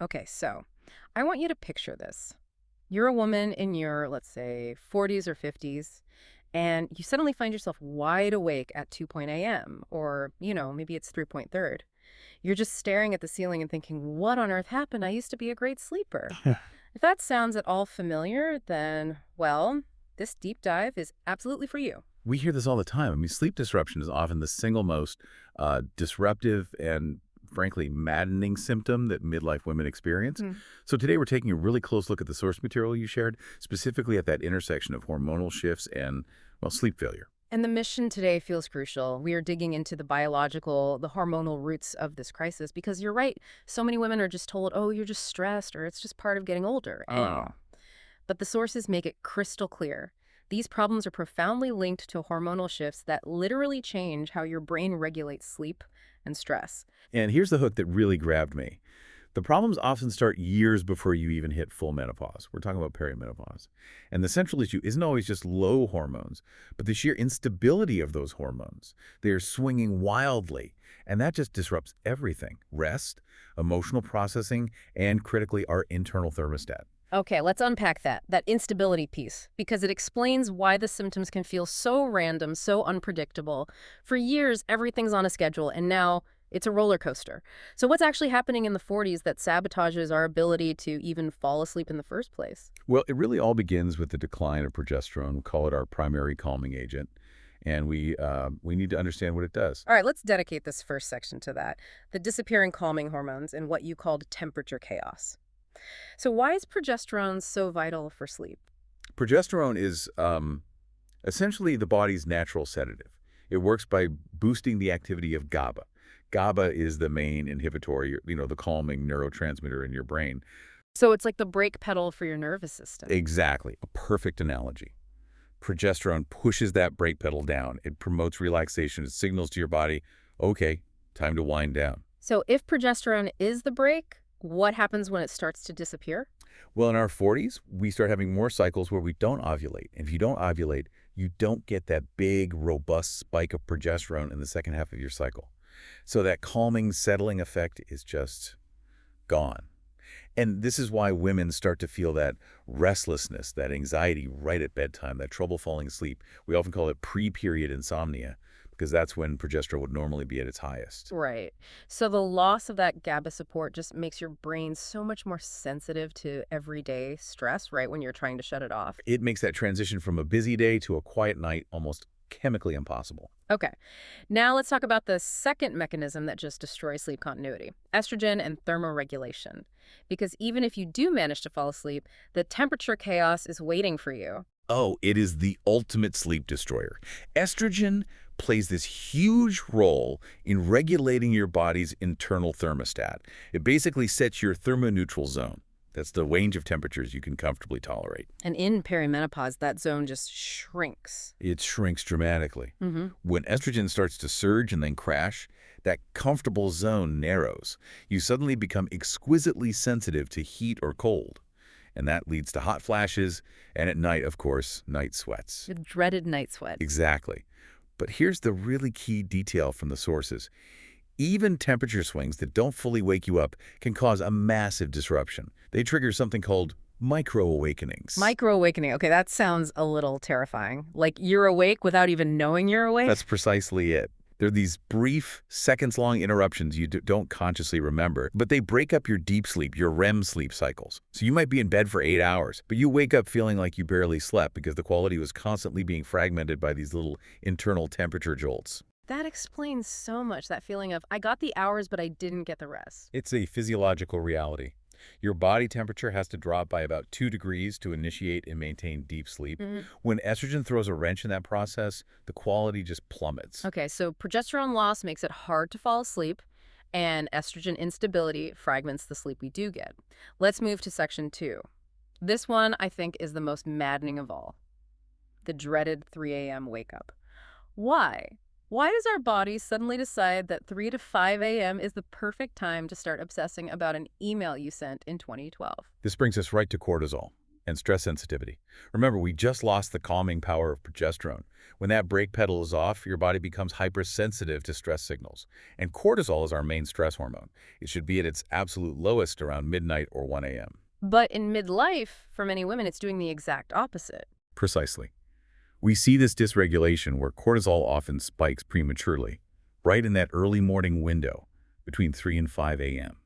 Okay, so I want you to picture this. You're a woman in your, let's say, 40s or 50s, and you suddenly find yourself wide awake at 2 a.m., or, maybe it's 3.3. You're just staring at the ceiling and thinking, what on earth happened? I used to be a great sleeper. If that sounds at all familiar, then, well, this deep dive is absolutely for you. We hear this all the time. I mean, sleep disruption is often the single most disruptive and, frankly, maddening symptom that midlife women experience. So today we're taking a really close look at the source material you shared, specifically at that intersection of hormonal shifts and, well, sleep failure. And the mission today feels crucial. We are digging into the biological, the hormonal roots of this crisis because you're right. So many women are just told, oh, you're just stressed or it's just part of getting older. Oh. But the sources make it crystal clear. These problems are profoundly linked to hormonal shifts that literally change how your brain regulates sleep and stress. And here's the hook that really grabbed me. The problems often start years before you even hit full menopause. We're talking about perimenopause. And the central issue isn't always just low hormones, but the sheer instability of those hormones. They are swinging wildly, and that just disrupts everything: rest, emotional processing, and critically, our internal thermostat. Okay, let's unpack that instability piece, because it explains why the symptoms can feel so random, so unpredictable. For years, everything's on a schedule, and now it's a roller coaster. So what's actually happening in the 40s that sabotages our ability to even fall asleep in the first place? Well, it really all begins with the decline of progesterone. We call it our primary calming agent, and we need to understand what it does. All right, let's dedicate this first section to that, the disappearing calming hormones and what you called temperature chaos. So why is progesterone so vital for sleep? Progesterone is essentially the body's natural sedative. It works by boosting the activity of GABA. GABA is the main inhibitory, the calming neurotransmitter in your brain. So it's like the brake pedal for your nervous system. Exactly. A perfect analogy. Progesterone pushes that brake pedal down. It promotes relaxation. It signals to your body, okay, time to wind down. So if progesterone is the brake, what happens when it starts to disappear? Well, in our 40s, we start having more cycles where we don't ovulate. And if you don't ovulate, you don't get that big, robust spike of progesterone in the second half of your cycle. So that calming, settling effect is just gone. And this is why women start to feel that restlessness, that anxiety right at bedtime, that trouble falling asleep. We often call it pre-period insomnia because that's when progesterone would normally be at its highest. Right. So the loss of that GABA support just makes your brain so much more sensitive to everyday stress, right, when you're trying to shut it off. It makes that transition from a busy day to a quiet night almost chemically impossible. Okay. Now let's talk about the second mechanism that just destroys sleep continuity, estrogen and thermoregulation. Because even if you do manage to fall asleep, the temperature chaos is waiting for you. Oh, it is the ultimate sleep destroyer. Estrogen plays this huge role in regulating your body's internal thermostat. It basically sets your thermoneutral zone. That's the range of temperatures you can comfortably tolerate. And in perimenopause, that zone just shrinks. It shrinks dramatically. Mm-hmm. When estrogen starts to surge and then crash, that comfortable zone narrows. You suddenly become exquisitely sensitive to heat or cold. And that leads to hot flashes, and at night, of course, night sweats. The dreaded night sweat. Exactly. But here's the really key detail from the sources. Even temperature swings that don't fully wake you up can cause a massive disruption. They trigger something called micro-awakenings. Micro-awakening. Okay, that sounds a little terrifying. Like you're awake without even knowing you're awake? That's precisely it. They're these brief, seconds-long interruptions you don't consciously remember, but they break up your deep sleep, your REM sleep cycles. So you might be in bed for 8 hours, but you wake up feeling like you barely slept because the quality was constantly being fragmented by these little internal temperature jolts. That explains so much, that feeling of, I got the hours, but I didn't get the rest. It's a physiological reality. Your body temperature has to drop by about 2 degrees to initiate and maintain deep sleep. When estrogen throws a wrench in that process, the quality just plummets. Okay, so progesterone loss makes it hard to fall asleep, and estrogen instability fragments the sleep we do get. Let's move to section 2. This one, I think, is the most maddening of all. The dreaded 3 a.m. wake up. Why? Why does our body suddenly decide that 3 to 5 a.m. is the perfect time to start obsessing about an email you sent in 2012? This brings us right to cortisol. and stress sensitivity. Remember, we just lost the calming power of progesterone. When that brake pedal is off, your body becomes hypersensitive to stress signals. And cortisol is our main stress hormone. It should be at its absolute lowest around midnight or 1 a.m. But in midlife, for many women, it's doing the exact opposite. Precisely. We see this dysregulation where cortisol often spikes prematurely, right in that early morning window between 3 and 5 a.m.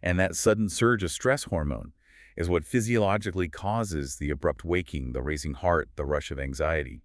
And that sudden surge of stress hormone is what physiologically causes the abrupt waking, the racing heart, the rush of anxiety,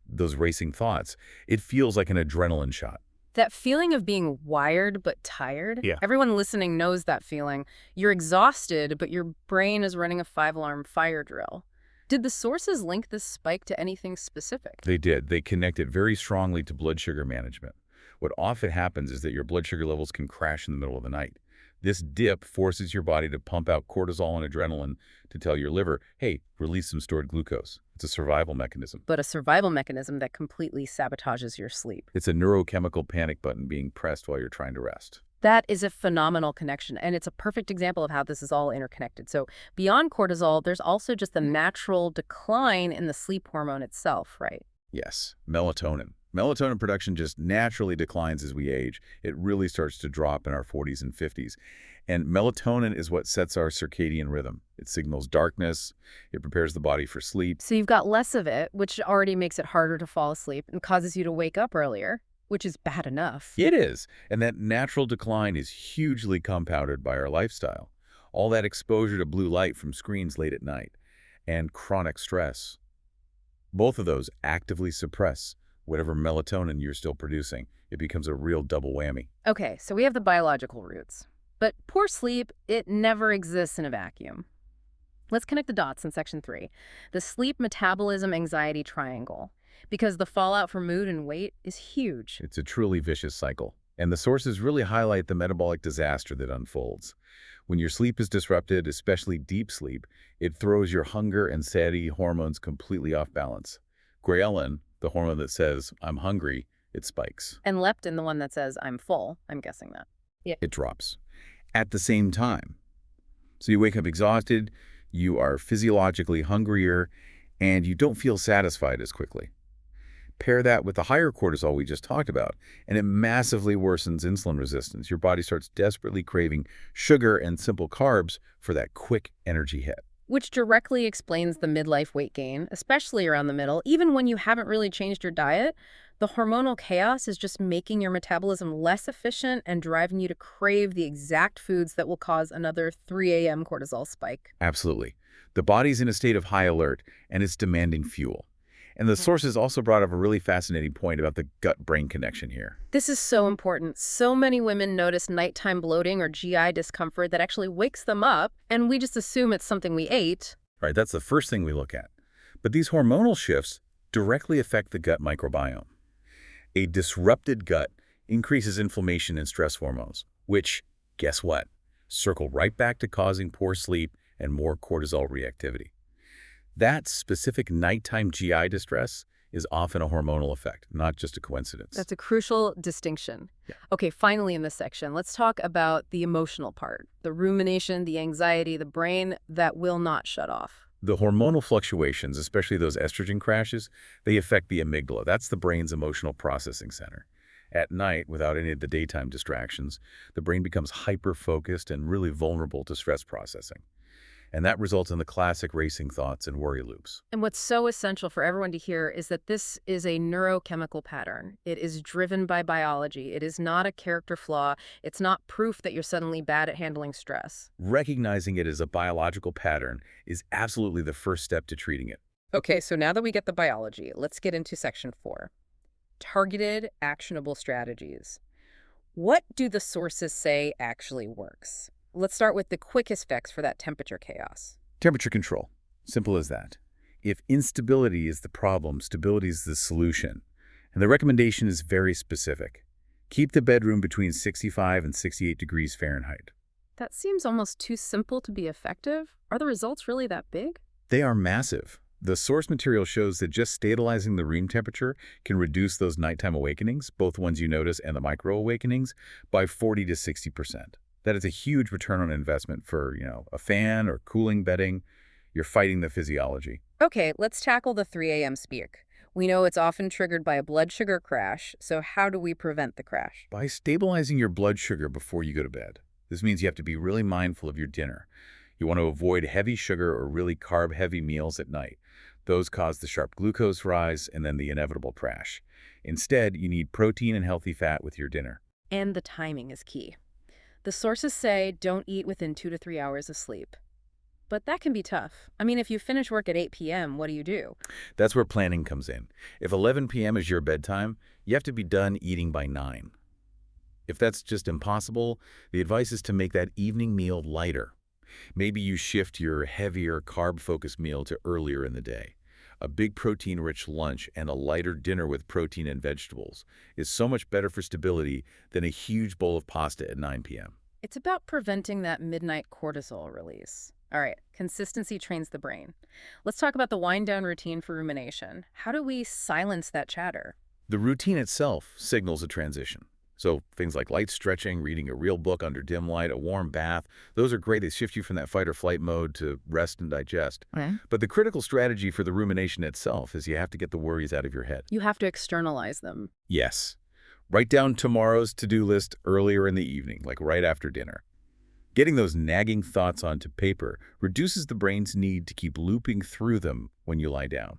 those racing thoughts. It feels like an adrenaline shot. That feeling of being wired but tired, Yeah. everyone listening knows that feeling. You're exhausted, but your brain is running a 5-alarm fire drill. Did the sources link this spike to anything specific? They did. They connect it very strongly to blood sugar management. What often happens is that your blood sugar levels can crash in the middle of the night. This dip forces your body to pump out cortisol and adrenaline to tell your liver, hey, release some stored glucose. It's a survival mechanism. But a survival mechanism that completely sabotages your sleep. It's a neurochemical panic button being pressed while you're trying to rest. That is a phenomenal connection, and it's a perfect example of how this is all interconnected. So beyond cortisol, there's also just the natural decline in the sleep hormone itself, right? Yes, melatonin. Melatonin production just naturally declines as we age. It really starts to drop in our 40s and 50s. And melatonin is what sets our circadian rhythm. It signals darkness. It prepares the body for sleep. So you've got less of it, which already makes it harder to fall asleep and causes you to wake up earlier, which is bad enough. It is. And that natural decline is hugely compounded by our lifestyle. All that exposure to blue light from screens late at night and chronic stress. Both of those actively suppress whatever melatonin you're still producing. It becomes a real double whammy. Okay, so we have the biological roots. But poor sleep, it never exists in a vacuum. Let's connect the dots in section 3. The sleep metabolism anxiety triangle. Because the fallout for mood and weight is huge. It's a truly vicious cycle. And the sources really highlight the metabolic disaster that unfolds. When your sleep is disrupted, especially deep sleep, it throws your hunger and satiety hormones completely off balance. Ghrelin, the hormone that says, I'm hungry, it spikes. And leptin, the one that says, I'm full. I'm guessing that. It drops at the same time. So you wake up exhausted, you are physiologically hungrier, and you don't feel satisfied as quickly. Pair that with the higher cortisol we just talked about, and it massively worsens insulin resistance. Your body starts desperately craving sugar and simple carbs for that quick energy hit. Which directly explains the midlife weight gain, especially around the middle. Even when you haven't really changed your diet, the hormonal chaos is just making your metabolism less efficient and driving you to crave the exact foods that will cause another 3 a.m. cortisol spike. Absolutely. The body's in a state of high alert, and it's demanding fuel. And the sources also brought up a really fascinating point about the gut-brain connection here. This is so important. So many women notice nighttime bloating or GI discomfort that actually wakes them up, and we just assume it's something we ate. Right, that's the first thing we look at. But these hormonal shifts directly affect the gut microbiome. A disrupted gut increases inflammation and stress hormones, which, guess what, circle right back to causing poor sleep and more cortisol reactivity. That specific nighttime GI distress is often a hormonal effect, not just a coincidence. That's a crucial distinction. Yeah. Okay, finally in this section, let's talk about the emotional part, the rumination, the anxiety, the brain that will not shut off. The hormonal fluctuations, especially those estrogen crashes, they affect the amygdala. That's the brain's emotional processing center. At night, without any of the daytime distractions, the brain becomes hyper-focused and really vulnerable to stress processing. And that results in the classic racing thoughts and worry loops. And what's so essential for everyone to hear is that this is a neurochemical pattern. It is driven by biology. It is not a character flaw. It's not proof that you're suddenly bad at handling stress. Recognizing it as a biological pattern is absolutely the first step to treating it. Okay, so now that we get the biology, let's get into section 4. Targeted, actionable strategies. What do the sources say actually works? Let's start with the quickest fix for that temperature chaos. Temperature control. Simple as that. If instability is the problem, stability is the solution. And the recommendation is very specific. Keep the bedroom between 65 and 68 degrees Fahrenheit. That seems almost too simple to be effective. Are the results really that big? They are massive. The source material shows that just stabilizing the room temperature can reduce those nighttime awakenings, both ones you notice and the micro awakenings, by 40 to 60%. That is a huge return on investment for, a fan or cooling bedding. You're fighting the physiology. Okay, let's tackle the 3 a.m. speak. We know it's often triggered by a blood sugar crash, so how do we prevent the crash? By stabilizing your blood sugar before you go to bed. This means you have to be really mindful of your dinner. You want to avoid heavy sugar or really carb-heavy meals at night. Those cause the sharp glucose rise and then the inevitable crash. Instead, you need protein and healthy fat with your dinner. And the timing is key. The sources say don't eat within 2 to 3 hours of sleep. But that can be tough. I mean, if you finish work at 8 p.m., what do you do? That's where planning comes in. If 11 p.m. is your bedtime, you have to be done eating by 9. If that's just impossible, the advice is to make that evening meal lighter. Maybe you shift your heavier carb-focused meal to earlier in the day. A big protein-rich lunch and a lighter dinner with protein and vegetables is so much better for stability than a huge bowl of pasta at 9 p.m. It's about preventing that midnight cortisol release. All right, consistency trains the brain. Let's talk about the wind-down routine for rumination. How do we silence that chatter? The routine itself signals a transition. So things like light stretching, reading a real book under dim light, a warm bath, those are great. They shift you from that fight or flight mode to rest and digest. Okay. But the critical strategy for the rumination itself is you have to get the worries out of your head. You have to externalize them. Yes. Write down tomorrow's to-do list earlier in the evening, like right after dinner. Getting those nagging thoughts onto paper reduces the brain's need to keep looping through them when you lie down.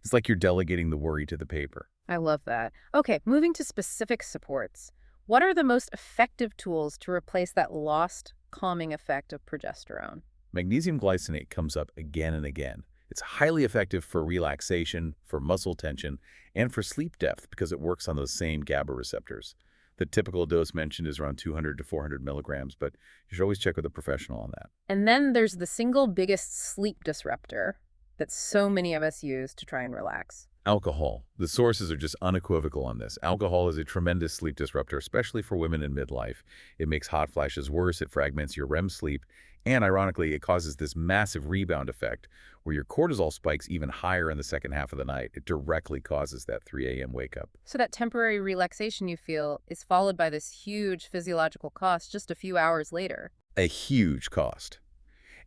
It's like you're delegating the worry to the paper. I love that. Okay, moving to specific supports. What are the most effective tools to replace that lost calming effect of progesterone? Magnesium glycinate comes up again and again. It's highly effective for relaxation, for muscle tension, and for sleep depth because it works on those same GABA receptors. The typical dose mentioned is around 200 to 400 milligrams, but you should always check with a professional on that. And then there's the single biggest sleep disruptor that so many of us use to try and relax. Alcohol. The sources are just unequivocal on this. Alcohol is a tremendous sleep disruptor, especially for women in midlife. It makes hot flashes worse, it fragments your REM sleep, and ironically, it causes this massive rebound effect where your cortisol spikes even higher in the second half of the night. It directly causes that 3 a.m. wake up. So that temporary relaxation you feel is followed by this huge physiological cost just a few hours later. A huge cost.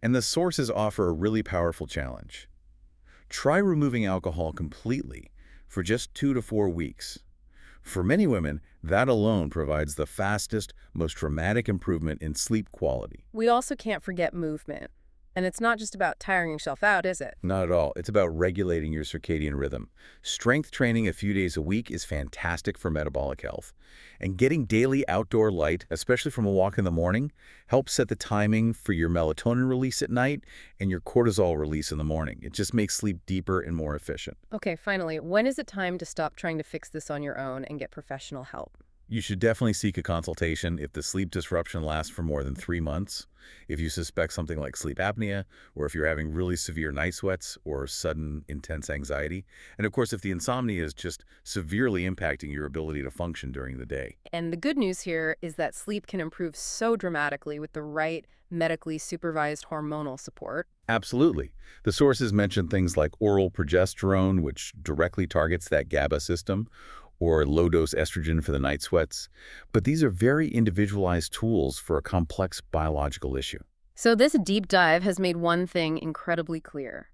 And the sources offer a really powerful challenge. Try removing alcohol completely for just 2 to 4 weeks. For many women, that alone provides the fastest, most dramatic improvement in sleep quality. We also can't forget movement. And it's not just about tiring yourself out, is it? Not at all. It's about regulating your circadian rhythm. Strength training a few days a week is fantastic for metabolic health. And getting daily outdoor light, especially from a walk in the morning, helps set the timing for your melatonin release at night and your cortisol release in the morning. It just makes sleep deeper and more efficient. Okay, finally, when is it time to stop trying to fix this on your own and get professional help? You should definitely seek a consultation if the sleep disruption lasts for more than 3 months, if you suspect something like sleep apnea, or if you're having really severe night sweats or sudden intense anxiety, and of course if the insomnia is just severely impacting your ability to function during the day. And the good news here is that sleep can improve so dramatically with the right medically supervised hormonal support. Absolutely. The sources mention things like oral progesterone, which directly targets that GABA system, or low-dose estrogen for the night sweats. But these are very individualized tools for a complex biological issue. So this deep dive has made one thing incredibly clear.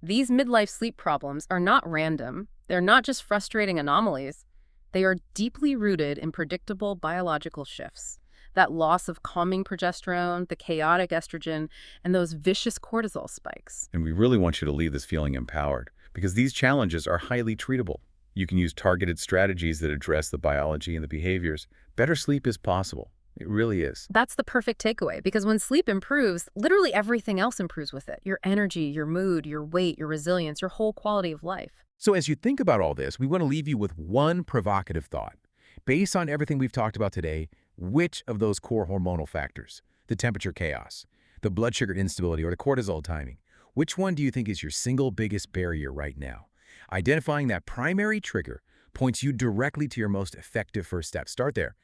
These midlife sleep problems are not random. They're not just frustrating anomalies. They are deeply rooted in predictable biological shifts. That loss of calming progesterone, the chaotic estrogen, and those vicious cortisol spikes. And we really want you to leave this feeling empowered, because these challenges are highly treatable. You can use targeted strategies that address the biology and the behaviors. Better sleep is possible. It really is. That's the perfect takeaway, because when sleep improves, literally everything else improves with it. Your energy, your mood, your weight, your resilience, your whole quality of life. So as you think about all this, we want to leave you with one provocative thought. Based on everything we've talked about today, which of those core hormonal factors, the temperature chaos, the blood sugar instability, or the cortisol timing, which one do you think is your single biggest barrier right now? Identifying that primary trigger points you directly to your most effective first step. Start there.